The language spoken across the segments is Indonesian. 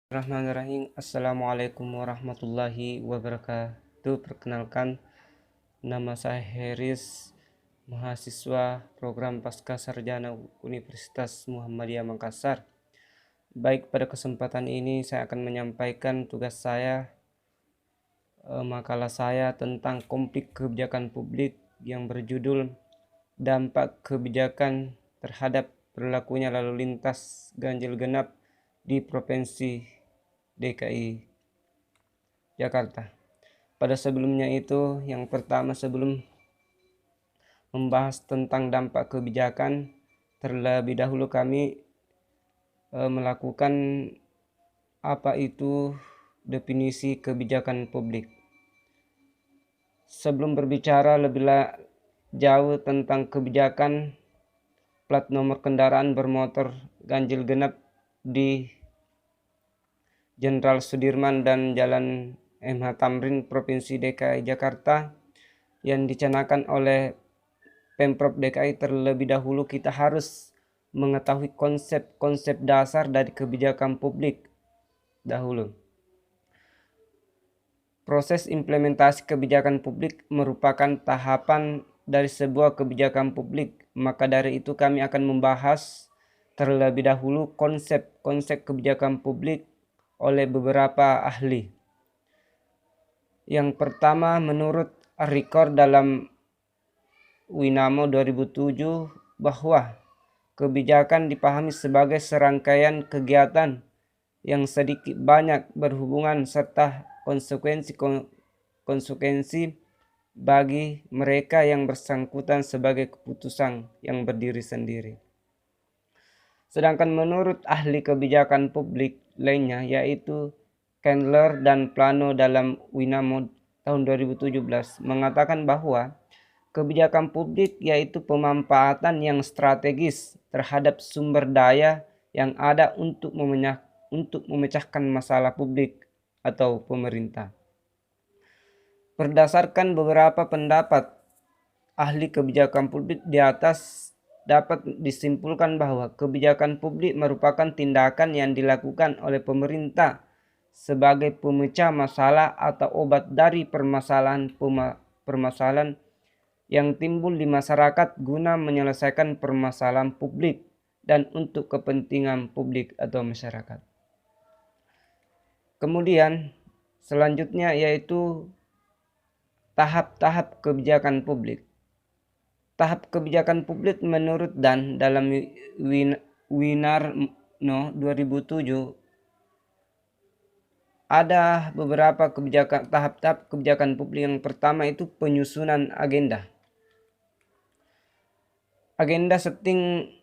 Bismillahirrahmanirrahim. Assalamualaikum warahmatullahi wabarakatuh. Perkenalkan, nama saya Heris, mahasiswa program Pasca Sarjana Universitas Muhammadiyah Makassar. Baik, pada kesempatan ini saya akan menyampaikan tugas saya, makalah saya tentang konflik kebijakan publik yang berjudul Dampak Kebijakan Terhadap Berlakunya Lalu Lintas Ganjil Genap di Provinsi DKI Jakarta. Pada sebelumnya itu, yang pertama sebelum membahas tentang dampak kebijakan, terlebih dahulu kami melakukan apa itu definisi kebijakan publik. Sebelum berbicara lebih jauh tentang kebijakan plat nomor kendaraan bermotor ganjil genap di Jenderal Sudirman dan Jalan MH Tamrin, Provinsi DKI Jakarta yang dicanangkan oleh Pemprov DKI, terlebih dahulu kita harus mengetahui konsep-konsep dasar dari kebijakan publik dahulu. Proses implementasi kebijakan publik merupakan tahapan dari sebuah kebijakan publik. Maka dari itu kami akan membahas terlebih dahulu konsep-konsep kebijakan publik oleh beberapa ahli. Yang pertama, menurut record dalam Winamo 2007 bahwa kebijakan dipahami sebagai serangkaian kegiatan yang sedikit banyak berhubungan serta konsekuensi bagi mereka yang bersangkutan sebagai keputusan yang berdiri sendiri. Sedangkan menurut ahli kebijakan publik lainnya, yaitu Candler dan Plano dalam Winamo tahun 2017, mengatakan bahwa kebijakan publik yaitu pemanfaatan yang strategis terhadap sumber daya yang ada untuk memecahkan masalah publik atau pemerintah. Berdasarkan beberapa pendapat ahli kebijakan publik di atas, dapat disimpulkan bahwa kebijakan publik merupakan tindakan yang dilakukan oleh pemerintah sebagai pemecah masalah atau obat dari permasalahan yang timbul di masyarakat guna menyelesaikan permasalahan publik dan untuk kepentingan publik atau masyarakat. Kemudian selanjutnya yaitu tahap-tahap kebijakan publik. Tahap kebijakan publik menurut Dan dalam Winarno 2007 ada beberapa tahap-tahap kebijakan publik. Yang pertama itu penyusunan agenda. Agenda setting,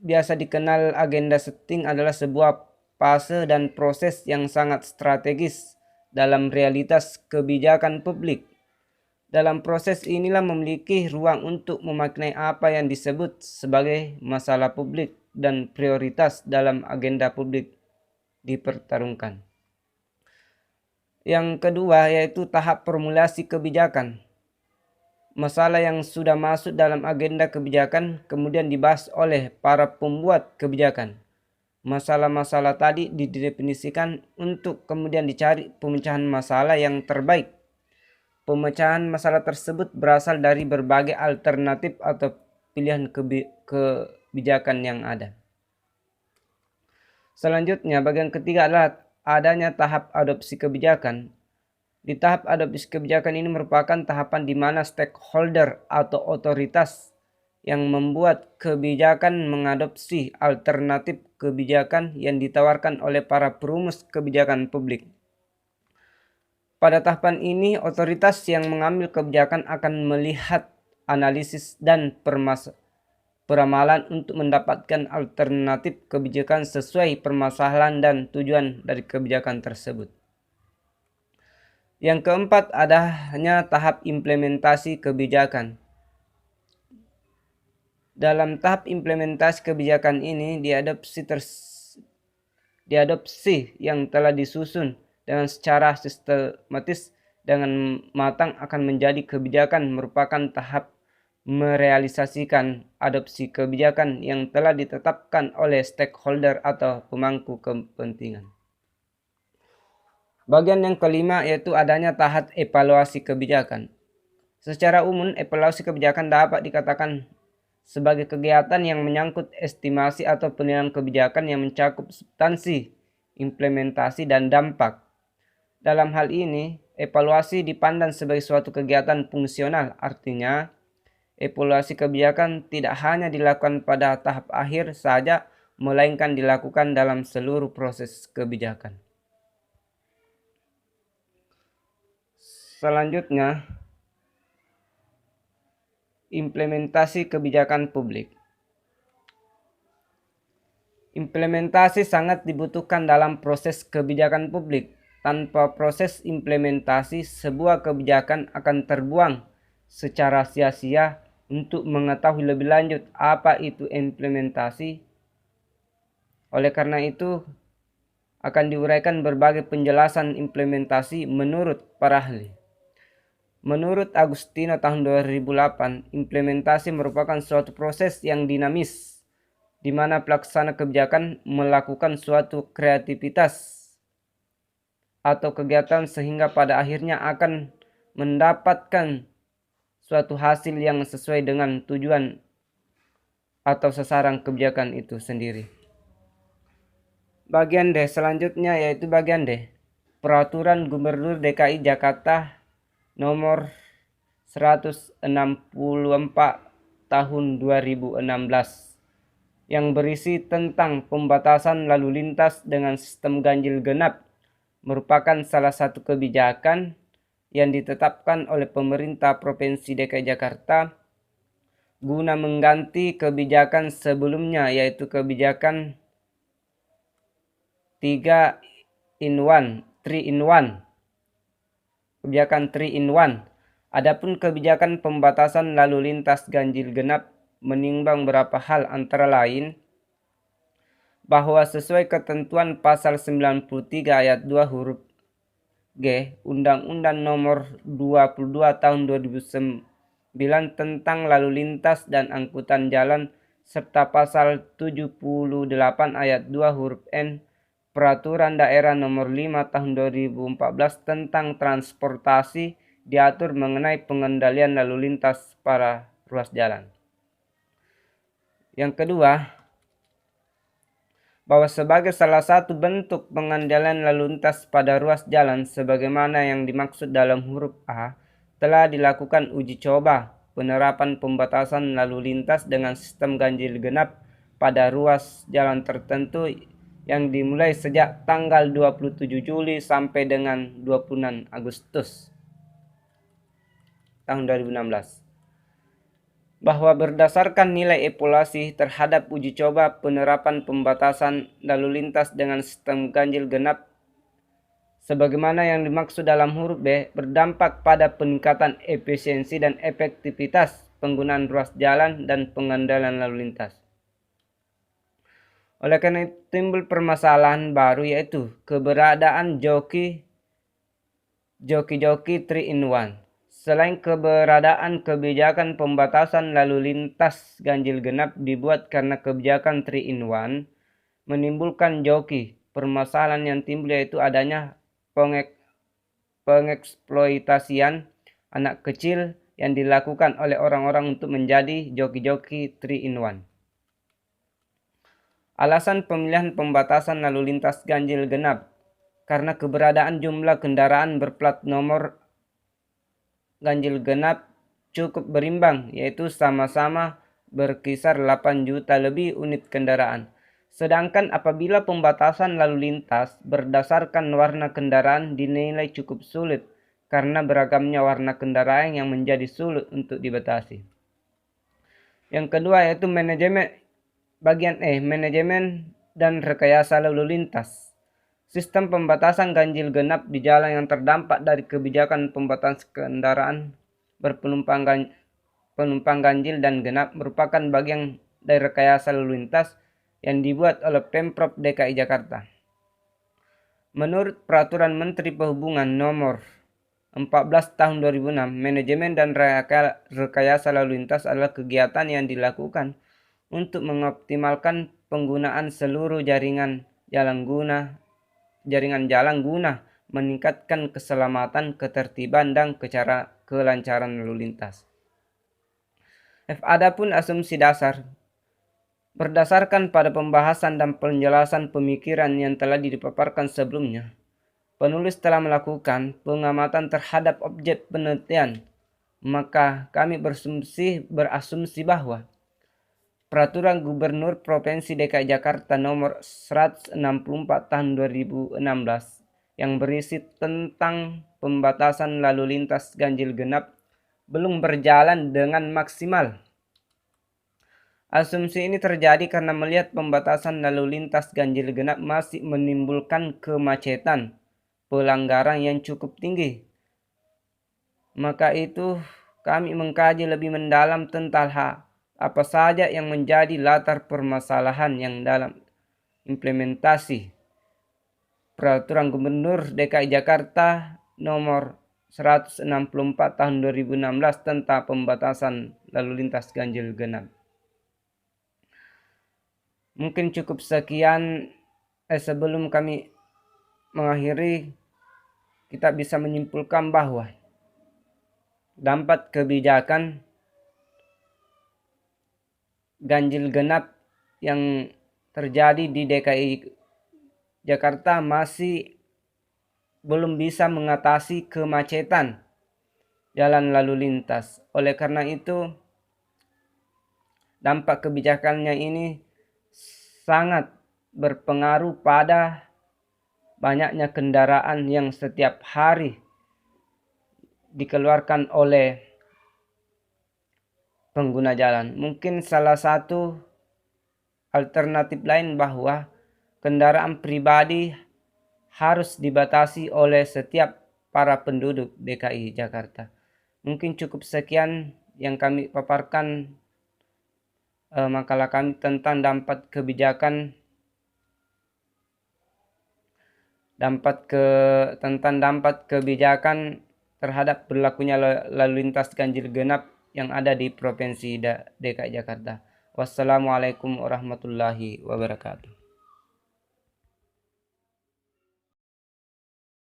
biasa dikenal agenda setting, adalah sebuah fase dan proses yang sangat strategis dalam realitas kebijakan publik. Dalam proses inilah memiliki ruang untuk memaknai apa yang disebut sebagai masalah publik dan prioritas dalam agenda publik dipertarungkan. Yang kedua yaitu tahap formulasi kebijakan. Masalah yang sudah masuk dalam agenda kebijakan kemudian dibahas oleh para pembuat kebijakan. Masalah-masalah tadi didefinisikan untuk kemudian dicari pemecahan masalah yang terbaik. Pemecahan masalah tersebut berasal dari berbagai alternatif atau pilihan kebijakan yang ada. Selanjutnya, bagian ketiga adalah adanya tahap adopsi kebijakan. Di tahap adopsi kebijakan ini merupakan tahapan di mana stakeholder atau otoritas yang membuat kebijakan mengadopsi alternatif kebijakan yang ditawarkan oleh para perumus kebijakan publik. Pada tahapan ini, otoritas yang mengambil kebijakan akan melihat analisis dan peramalan untuk mendapatkan alternatif kebijakan sesuai permasalahan dan tujuan dari kebijakan tersebut. Yang keempat adanya tahap implementasi kebijakan. Dalam tahap implementasi kebijakan ini, diadopsi yang telah disusun dengan secara sistematis dengan matang akan menjadi kebijakan, merupakan tahap merealisasikan adopsi kebijakan yang telah ditetapkan oleh stakeholder atau pemangku kepentingan. Bagian yang kelima yaitu adanya tahap evaluasi kebijakan. Secara umum, evaluasi kebijakan dapat dikatakan sebagai kegiatan yang menyangkut estimasi atau penilaian kebijakan yang mencakup substansi, implementasi, dan dampak. Dalam hal ini, evaluasi dipandang sebagai suatu kegiatan fungsional, artinya evaluasi kebijakan tidak hanya dilakukan pada tahap akhir saja, melainkan dilakukan dalam seluruh proses kebijakan. Selanjutnya, implementasi kebijakan publik. Implementasi sangat dibutuhkan dalam proses kebijakan publik. Tanpa proses implementasi, sebuah kebijakan akan terbuang secara sia-sia. Untuk mengetahui lebih lanjut apa itu implementasi, oleh karena itu akan diuraikan berbagai penjelasan implementasi menurut para ahli. Menurut Agustino tahun 2008, implementasi merupakan suatu proses yang dinamis, di mana pelaksana kebijakan melakukan suatu kreativitas atau kegiatan sehingga pada akhirnya akan mendapatkan suatu hasil yang sesuai dengan tujuan atau sasaran kebijakan itu sendiri. Bagian D selanjutnya yaitu bagian D, Peraturan Gubernur DKI Jakarta nomor 164 tahun 2016 yang berisi tentang pembatasan lalu lintas dengan sistem ganjil genap, merupakan salah satu kebijakan yang ditetapkan oleh pemerintah Provinsi DKI Jakarta guna mengganti kebijakan sebelumnya, yaitu kebijakan 3 in 1, kebijakan 3 in 1. Adapun kebijakan pembatasan lalu lintas ganjil genap menimbang beberapa hal, antara lain bahwa sesuai ketentuan pasal 93 ayat 2 huruf G Undang-Undang nomor 22 tahun 2009 tentang lalu lintas dan angkutan jalan serta pasal 78 ayat 2 huruf N Peraturan Daerah nomor 5 tahun 2014 tentang transportasi diatur mengenai pengendalian lalu lintas pada ruas jalan. Yang kedua, bahwa sebagai salah satu bentuk pengendalian lalu lintas pada ruas jalan sebagaimana yang dimaksud dalam huruf A, telah dilakukan uji coba penerapan pembatasan lalu lintas dengan sistem ganjil genap pada ruas jalan tertentu yang dimulai sejak tanggal 27 Juli sampai dengan 26 Agustus tahun 2016. Bahwa berdasarkan nilai evaluasi terhadap uji coba penerapan pembatasan lalu lintas dengan sistem ganjil genap sebagaimana yang dimaksud dalam huruf B, berdampak pada peningkatan efisiensi dan efektivitas penggunaan ruas jalan dan pengendalian lalu lintas. Oleh karena itu timbul permasalahan baru, yaitu keberadaan joki 3 in 1. Selain keberadaan kebijakan pembatasan lalu lintas ganjil genap dibuat karena kebijakan 3 in 1 menimbulkan joki. Permasalahan yang timbul yaitu adanya pengeksploitasian anak kecil yang dilakukan oleh orang-orang untuk menjadi joki-joki 3 in 1. Alasan pemilihan pembatasan lalu lintas ganjil genap karena keberadaan jumlah kendaraan berplat nomor ganjil genap cukup berimbang, yaitu sama-sama berkisar 8 juta lebih unit kendaraan. Sedangkan apabila pembatasan lalu lintas berdasarkan warna kendaraan dinilai cukup sulit karena beragamnya warna kendaraan yang menjadi sulit untuk dibatasi. Yang kedua yaitu bagian E, manajemen dan rekayasa lalu lintas. Sistem pembatasan ganjil genap di jalan yang terdampak dari kebijakan pembatasan kendaraan berpenumpang ganjil dan genap merupakan bagian dari rekayasa lalu lintas yang dibuat oleh Pemprov DKI Jakarta. Menurut Peraturan Menteri Perhubungan nomor 14 tahun 2006, manajemen dan rekayasa lalu lintas adalah kegiatan yang dilakukan untuk mengoptimalkan penggunaan seluruh jaringan jalan guna meningkatkan keselamatan, ketertiban, dan kelancaran lalu lintas. Adapun asumsi dasar. Berdasarkan pada pembahasan dan penjelasan pemikiran yang telah dipaparkan sebelumnya, penulis telah melakukan pengamatan terhadap objek penelitian, maka kami berasumsi bahwa Peraturan Gubernur Provinsi DKI Jakarta Nomor 164 Tahun 2016 yang berisi tentang pembatasan lalu lintas ganjil genap belum berjalan dengan maksimal. Asumsi ini terjadi karena melihat pembatasan lalu lintas ganjil genap masih menimbulkan kemacetan, pelanggaran yang cukup tinggi. Maka itu kami mengkaji lebih mendalam tentang apa saja yang menjadi latar permasalahan yang dalam implementasi Peraturan Gubernur DKI Jakarta Nomor 164 Tahun 2016 tentang pembatasan lalu lintas ganjil genap. Mungkin cukup sekian. Sebelum kami mengakhiri, kita bisa menyimpulkan bahwa dampak kebijakan ganjil genap yang terjadi di DKI Jakarta masih belum bisa mengatasi kemacetan jalan lalu lintas. Oleh karena itu, dampak kebijakannya ini sangat berpengaruh pada banyaknya kendaraan yang setiap hari dikeluarkan oleh pengguna jalan. Mungkin salah satu alternatif lain bahwa kendaraan pribadi harus dibatasi oleh setiap para penduduk DKI Jakarta. Mungkin cukup sekian yang kami paparkan makalah kami tentang dampak kebijakan terhadap berlakunya lalu lintas ganjil genap yang ada di Provinsi DKI Jakarta. Wassalamualaikum warahmatullahi wabarakatuh.